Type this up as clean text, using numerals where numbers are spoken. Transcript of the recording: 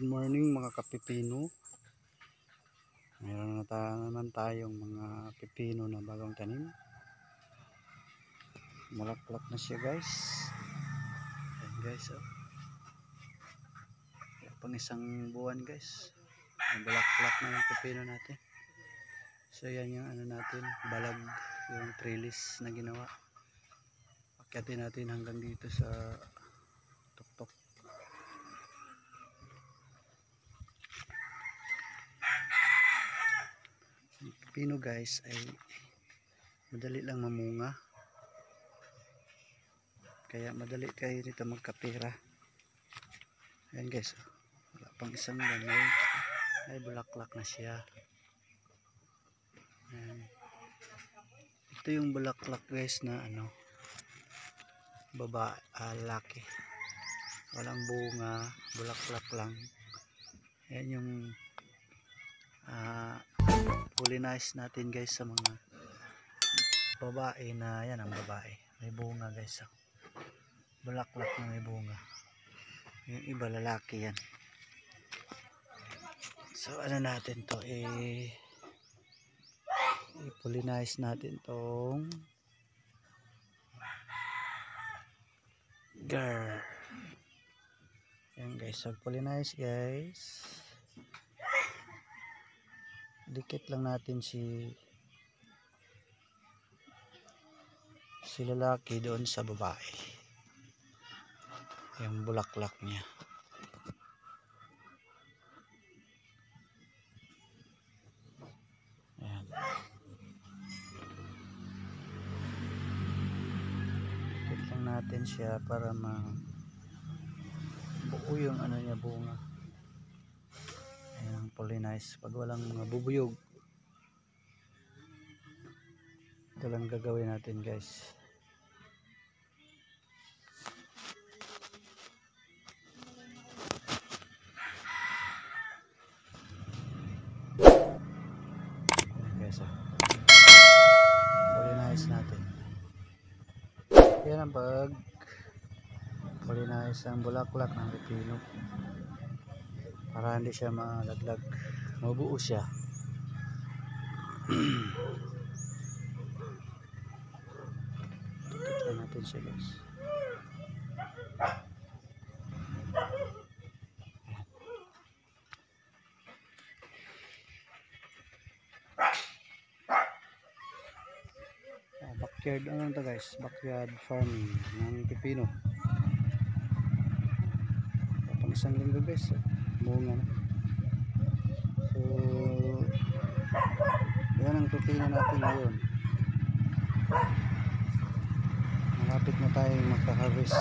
Good morning mga kapipino. Mayroon na naman tayong mga pipino na bagong tanim. Malaklak na siya guys. Ayan guys, oh. Pang isang buwan guys. Malaklak na yung pipino natin. So yan yung ano natin, balag, yung trellis na ginawa. Akyatin natin hanggang dito sa tuktok. Pino guys ay madali lang mamunga, kaya madali kayo dito magkapira. Ayan guys, wala pang isang buwan ay bulaklak na siya. Ayan. Ito yung bulaklak guys na ano, laki, walang bunga, bulaklak lang. Ayan yung polinize natin guys sa mga babae na yan, ang babae may bunga guys, bulaklak na may bunga. Yung iba lalaki yan. So ano natin to, i-polinize natin tong girl. Yan guys, so polinize guys, dikit lang natin si lalaki doon sa babae, yung bulaklak niya. Ayan. Dikit lang natin siya para buo yung ano niya, bunga. Ayan, polinize pag walang mga bubuyog. Ito lang gagawin natin guys. Ayan guys, polinize natin. Yan ang pag polinize ang bulaklak ng pipino para hindi siya malaglag, mabuo siya. Tignan natin siya guys. Backyard, ano to guys, backyard farming ng pipino. Pang isang linggo guys, bunga na. So yan ang pipino natin ngayon. Malapit na tayo magka-harvest.